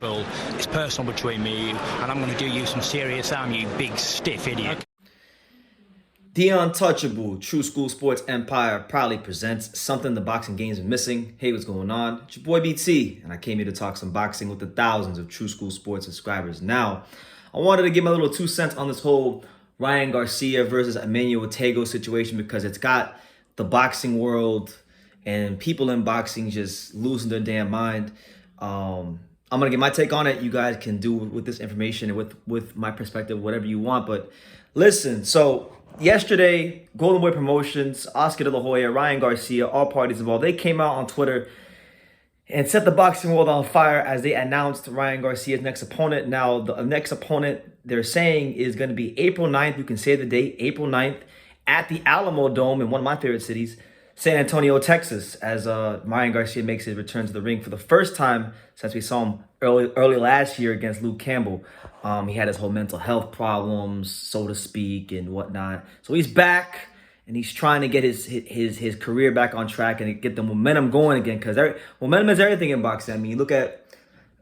Well, it's personal between me and you, and I'm going to do you some serious harm, you big stiff idiot. The Untouchable True School Sports Empire proudly presents something the boxing games are missing. Hey, what's going on? It's your boy BT, and I came here to talk some boxing with the thousands of True School Sports subscribers. Now, I wanted to give my little 2 cents on this whole Ryan Garcia versus Emmanuel Tagoe situation because it's got the boxing world and people in boxing just losing their damn mind. I'm going to get my take on it. You guys can do with this information and with my perspective, whatever you want. But listen, so yesterday, Golden Boy Promotions, Oscar De La Hoya, Ryan Garcia, all parties involved, they came out on Twitter and set the boxing world on fire as they announced Ryan Garcia's next opponent. Now, the next opponent they're saying is going to be April 9th. You can say the date, April 9th, at the Alamo Dome in one of my favorite cities, San Antonio, Texas, as Ryan Garcia makes his return to the ring for the first time since we saw him early last year against Luke Campbell. He had his whole mental health problems, so to speak, and whatnot. So he's back, and he's trying to get his career back on track and get the momentum going again, because momentum is everything in boxing. I mean, you look at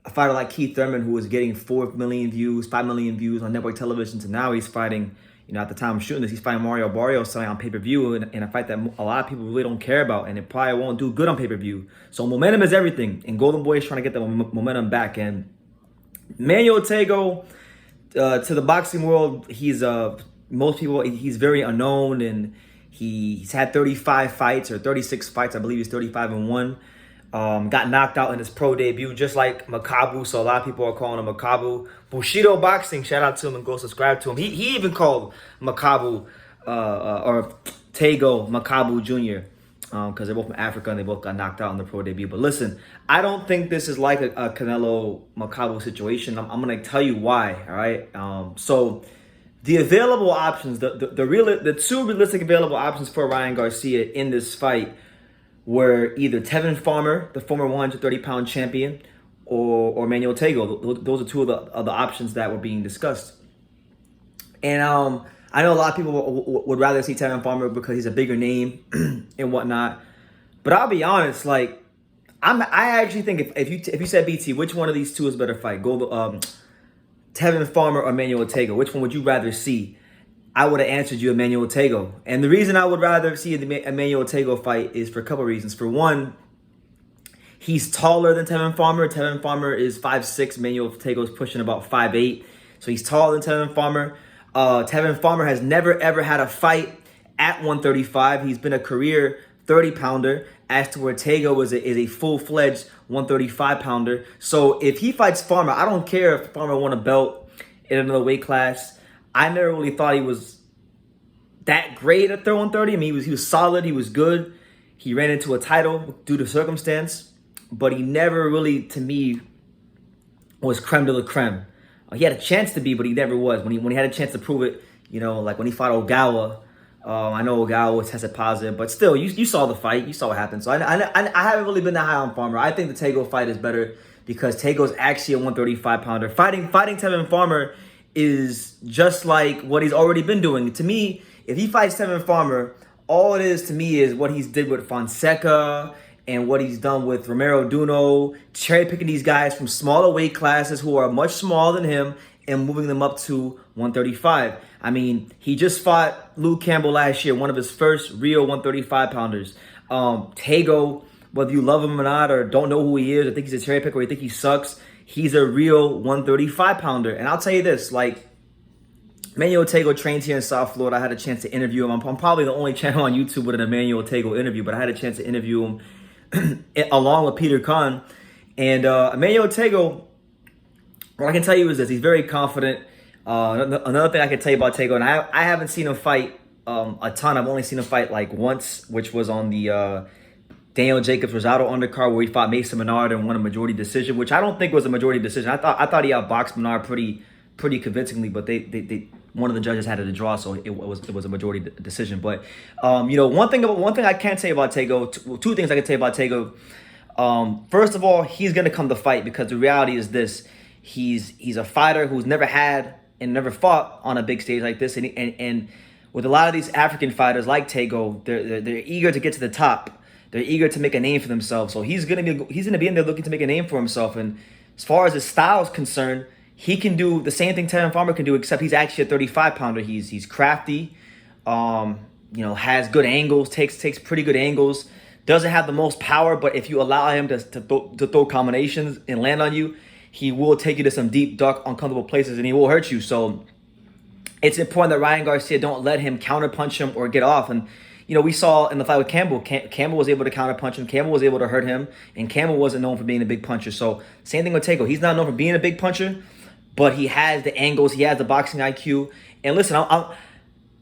a fighter like Keith Thurman, who was getting 4 million views, 5 million views on network television, to now he's fighting, at the time I'm shooting this, he's fighting Mario Barrios on pay-per-view, and a fight that a lot of people really don't care about, and it probably won't do good on pay-per-view. So momentum is everything, and Golden Boy is trying to get the momentum back. And Emmanuel Tagoe, to the boxing world, he's most people, he's very unknown, and he's had 35 fights or 36 fights. I believe he's 35-1. Got knocked out in his pro debut, just like Makabu. So a lot of people are calling him Makabu. Bushido Boxing, shout out to him and go subscribe to him. He even called Makabu or Taygo Makabu Jr. Because they're both from Africa and they both got knocked out in the pro debut. But listen, I don't think this is like a Canelo Makabu situation. I'm gonna tell you why. All right. So the available options, the two realistic available options for Ryan Garcia in this fight were either Tevin Farmer, the former 130-pound champion, or Emmanuel Tagoe. Those are two of the options that were being discussed. And I know a lot of people would rather see Tevin Farmer because he's a bigger name and whatnot. But I'll be honest, like I actually think if you said BT, which one of these two is better fight? Tevin Farmer or Emmanuel Tagoe? Which one would you rather see? I would have answered you Emmanuel Tagoe. And the reason I would rather see the Emmanuel Tagoe fight is for a couple of reasons. For one, he's taller than Tevin Farmer. Tevin Farmer is 5'6". Emmanuel Tagoe is pushing about 5'8". So he's taller than Tevin Farmer. Tevin Farmer has never, ever had a fight at 135. He's been a career 30-pounder, as to where Tagoe is a full-fledged 135-pounder. So if he fights Farmer, I don't care if Farmer won a belt in another weight class. I never really thought he was that great at 130. I mean, he was solid. He was good. He ran into a title due to circumstance, but he never really, to me, was creme de la creme. He had a chance to be, but he never was. When he had a chance to prove it, like when he fought Ogawa. I know Ogawa was tested positive, but still, you saw the fight. You saw what happened. So I haven't really been that high on Farmer. I think the Tagoe fight is better because Tagoe's actually a 135-pounder. Fighting Tevin Farmer is just like what he's already been doing. To me, if he fights Tevin Farmer, all it is to me is what he's did with Fonseca and what he's done with Romero Duno, cherry picking these guys from smaller weight classes who are much smaller than him and moving them up to 135. I mean, he just fought Luke Campbell last year, one of his first real 135-pounders. Tagoe, whether you love him or not, or don't know who he is, or think he's a cherry picker, or you think he sucks, he's a real 135-pounder. And I'll tell you this, like, Emmanuel Tagoe trains here in South Florida. I had a chance to interview him. I'm probably the only channel on YouTube with an Emmanuel Tagoe interview, but I had a chance to interview him along with Peter Kahn. And Emmanuel Tagoe, what I can tell you is this: he's very confident. Another thing I can tell you about Tagoe, and I haven't seen him fight a ton. I've only seen him fight like once, which was on the Daniel Jacobs Rosado undercard where he fought Mason Menard and won a majority decision, which I don't think was a majority decision. I thought he outboxed Menard pretty convincingly, but they one of the judges had it a draw, so it was a majority decision. But one thing I can say about Tagoe, two things I can tell you about Tagoe. First of all, he's gonna come to fight because the reality is this: he's a fighter who's never had and never fought on a big stage like this, and with a lot of these African fighters like Tagoe, they're eager to get to the top. They're eager to make a name for themselves. So he's gonna be in there looking to make a name for himself. And As far as his style is concerned, he can do the same thing Tevin Farmer can do, except he's actually a 35-pounder. He's crafty, has good angles, takes pretty good angles. Doesn't have the most power, but if you allow him to throw combinations and land on you, he will take you to some deep, dark, uncomfortable places, and he will hurt you. So it's important that Ryan Garcia don't let him counterpunch him or get off. And we saw in the fight with Campbell, Campbell was able to counterpunch him. Campbell was able to hurt him, and Campbell wasn't known for being a big puncher. So same thing with Taygo. He's not known for being a big puncher, but he has the angles. He has the boxing IQ. And listen,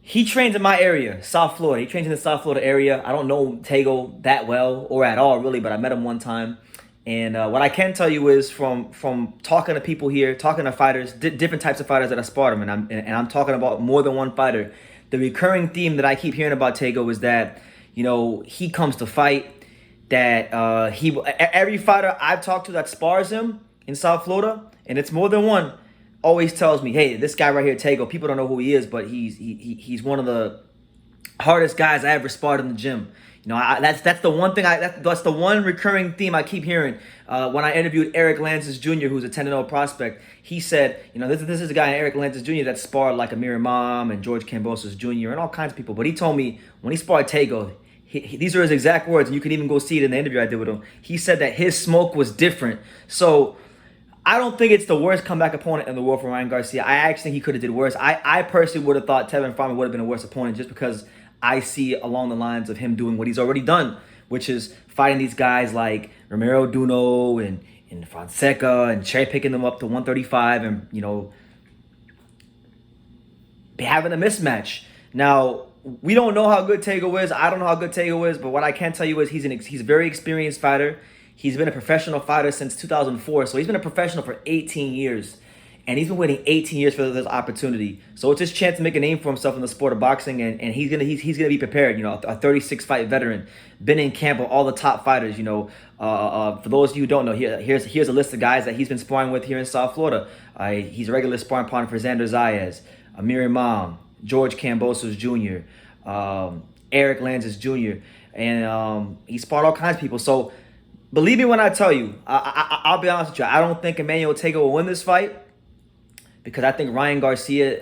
he trains in my area, South Florida. He trains in the South Florida area. I don't know Taygo that well or at all, really, but I met him one time. And what I can tell you is from talking to people here, talking to fighters, different types of fighters that I sparred him, and I'm talking about more than one fighter. The recurring theme that I keep hearing about Taygo is that, he comes to fight, that every fighter I've talked to that spars him in South Florida, and it's more than one, always tells me, hey, this guy right here, Taygo, people don't know who he is, but he's one of the hardest guys I ever sparred in the gym. That's the one thing that's the one recurring theme I keep hearing. When I interviewed Eric Lances Jr., who's a 10-0 prospect, he said, this is a guy, Eric Lances Jr., that sparred like Amir Imam and George Kambosos Jr. and all kinds of people. But he told me when he sparred Taygo, these are his exact words, and you can even go see it in the interview I did with him. He said that his smoke was different. So I don't think it's the worst comeback opponent in the world for Ryan Garcia. I actually think he could have did worse. I personally would have thought Tevin Farmer would have been a worse opponent just because I see along the lines of him doing what he's already done, which is fighting these guys like Romero Duno and Fonseca and cherry picking them up to 135 and, having a mismatch. Now, we don't know how good Taygo is. I don't know how good Taygo is, but what I can tell you is he's a very experienced fighter. He's been a professional fighter since 2004, so he's been a professional for 18 years. And he's been waiting 18 years for this opportunity. So it's his chance to make a name for himself in the sport of boxing, and he's gonna be prepared. A 36-fight veteran, been in camp with all the top fighters. For those of you who don't know, here's a list of guys that he's been sparring with here in South Florida. He's a regular sparring partner for Xander Zayas, Amir Imam, George Kambosos Jr., Eric Lances Jr., and he sparred all kinds of people. So believe me when I tell you, I'll be honest with you, I don't think Emmanuel Tagoe will win this fight, because I think Ryan Garcia,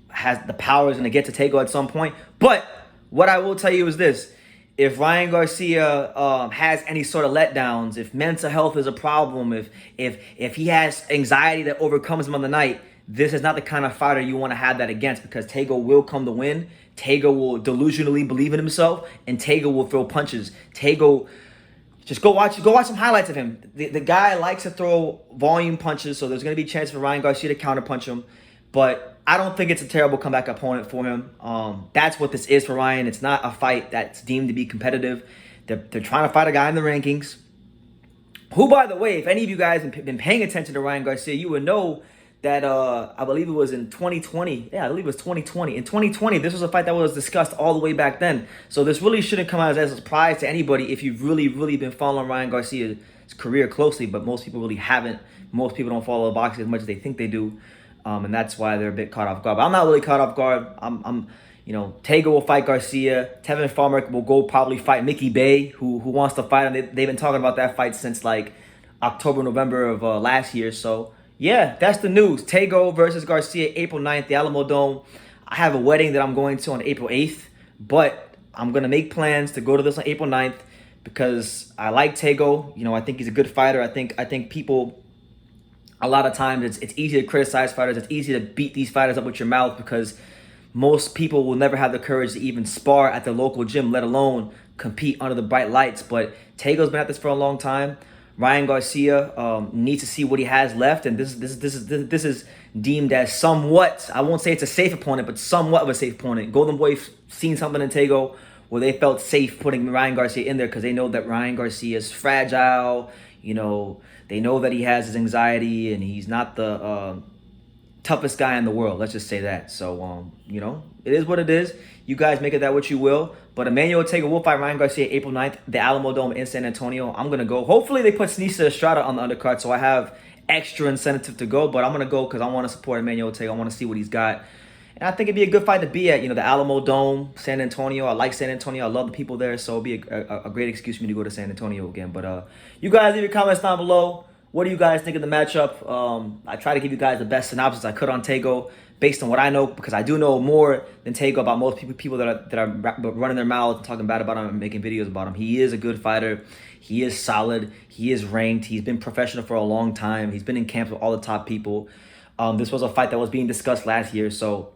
has the power is going to get to Taygo at some point. But what I will tell you is this. If Ryan Garcia has any sort of letdowns, if mental health is a problem, if he has anxiety that overcomes him on the night, this is not the kind of fighter you want to have that against, because Taygo will come to win. Taygo will delusionally believe in himself, and Taygo will throw punches. Taygo... Just go watch some highlights of him. The guy likes to throw volume punches, so there's going to be a chance for Ryan Garcia to counterpunch him. But I don't think it's a terrible comeback opponent for him. That's what this is for Ryan. It's not a fight that's deemed to be competitive. They're trying to fight a guy in the rankings, who, by the way, if any of you guys have been paying attention to Ryan Garcia, you would know that I believe it was in 2020. Yeah, I believe it was 2020. In 2020, this was a fight that was discussed all the way back then. So this really shouldn't come out as a surprise to anybody if you've really, really been following Ryan Garcia's career closely, but most people really haven't. Most people don't follow boxing as much as they think they do, and that's why they're a bit caught off guard. But I'm not really caught off guard. Taygo will fight Garcia. Tevin Farmer will go probably fight Mickey Bay, who wants to fight him. They've been talking about that fight since like October, November of last year. So yeah, that's the news. Taygo versus Garcia, April 9th, the Alamo Dome. I have a wedding that I'm going to on April 8th, but I'm going to make plans to go to this on April 9th because I like Taygo. I think he's a good fighter. I think people, a lot of times, it's easy to criticize fighters. It's easy to beat these fighters up with your mouth because most people will never have the courage to even spar at their local gym, let alone compete under the bright lights. But Taygo's been at this for a long time. Ryan Garcia needs to see what he has left, and this is deemed as somewhat, I won't say it's a safe opponent, but somewhat of a safe opponent. Golden Boy seen something in Taygo where they felt safe putting Ryan Garcia in there because they know that Ryan Garcia is fragile. They know that he has his anxiety, and he's not the toughest guy in the world. Let's just say that. So, it is what it is. You guys make it that what you will. But Emmanuel Tagoe will fight Ryan Garcia April 9th, the Alamo Dome in San Antonio. I'm going to go. Hopefully they put Sneesa Estrada on the undercard, so I have extra incentive to go. But I'm going to go because I want to support Emmanuel Tagoe. I want to see what he's got. And I think it'd be a good fight to be at. You know, the Alamo Dome, San Antonio. I like San Antonio. I love the people there. So it'd be a great excuse for me to go to San Antonio again. But you guys leave your comments down below. What do you guys think of the matchup? I try to give you guys the best synopsis I could on Taygo based on what I know, because I do know more than Taygo about most people that are running their mouths, talking bad about him and making videos about him. He is a good fighter. He is solid. He is ranked. He's been professional for a long time. He's been in camps with all the top people. This was a fight that was being discussed last year, so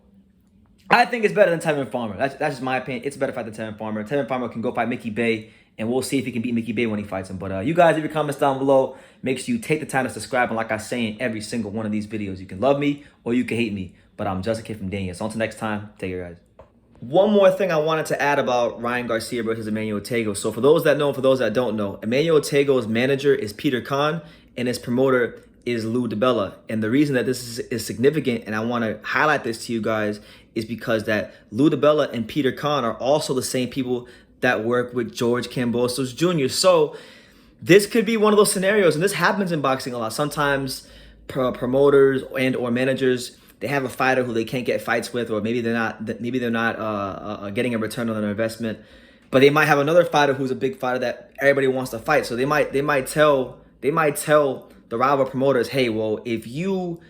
I think it's better than Tevin Farmer. That's just my opinion. It's a better fight than Tevin Farmer. Tevin Farmer can go fight Mickey Bay, and we'll see if he can beat Mickey Bay when he fights him. But you guys leave your comments down below. Make sure you take the time to subscribe. And like I say in every single one of these videos, you can love me or you can hate me. But I'm just a kid from Daniel. So until next time, take care, guys. One more thing I wanted to add about Ryan Garcia versus Emmanuel Tagoe. So for those that know, for those that don't know, Emmanuel Tagoe's manager is Peter Khan, and his promoter is DiBella. And the reason that this is significant, and I want to highlight this to you guys, is because that DiBella and Peter Khan are also the same people that work with George Kambosos Jr. So this could be one of those scenarios, and this happens in boxing a lot. Sometimes promoters and or managers, they have a fighter who they can't get fights with, or maybe they're not getting a return on their investment, but they might have another fighter who's a big fighter that everybody wants to fight. So they might tell the rival promoters, hey, well, if you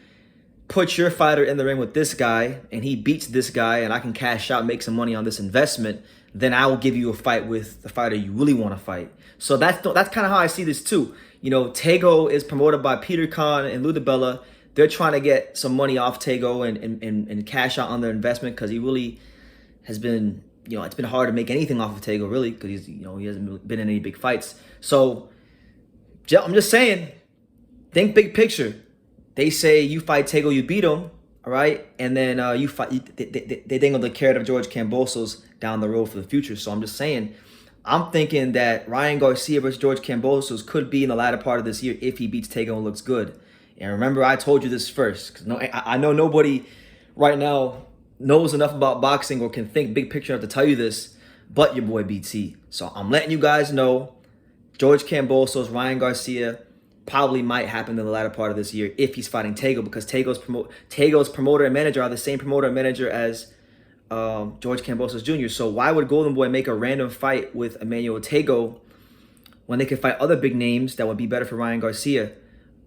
put your fighter in the ring with this guy and he beats this guy and I can cash out, make some money on this investment, then I will give you a fight with the fighter you really want to fight. So that's kind of how I see this too. You know, Taygo is promoted by Peter Khan and DiBella. They're trying to get some money off Taygo and cash out on their investment, because he really has been, you know, it's been hard to make anything off of Taygo really, because he's, you know, he hasn't been in any big fights. So I'm just saying, think big picture. They say you fight Taygo, you beat him, all right? And then you fight. They dangle the carrot of George Kambosos down the road for the future. So I'm just saying, I'm thinking that Ryan Garcia versus George Kambosos could be in the latter part of this year if he beats Taygo and looks good. And remember, I told you this first, because I know nobody right now knows enough about boxing or can think big picture enough to tell you this, but your boy BT. So I'm letting you guys know, George Kambosos, Ryan Garcia, probably might happen in the latter part of this year if he's fighting Taygo, because Taygo's promoter and manager are the same promoter and manager as George Kambosos Jr. So why would Golden Boy make a random fight with Emmanuel Tagoe when they could fight other big names that would be better for Ryan Garcia?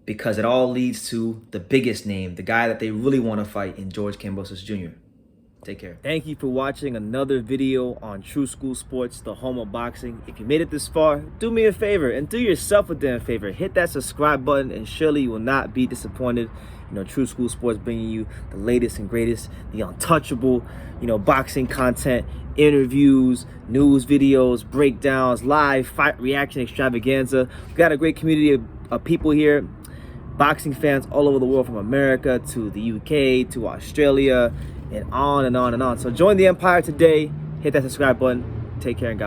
Because it all leads to the biggest name, the guy that they really want to fight, in George Kambosos Jr. Take care. Thank you for watching another video on True School Sports, the home of boxing. If you made it this far, do me a favor and do yourself a damn favor. Hit that subscribe button and surely you will not be disappointed. You know, True School Sports bringing you the latest and greatest, the untouchable, you know, boxing content, interviews, news videos, breakdowns, live fight reaction extravaganza. We've got a great community of people here, boxing fans all over the world, from America to the UK to Australia, and on and on and on. So join the empire today. Hit that subscribe button. Take care and God bless.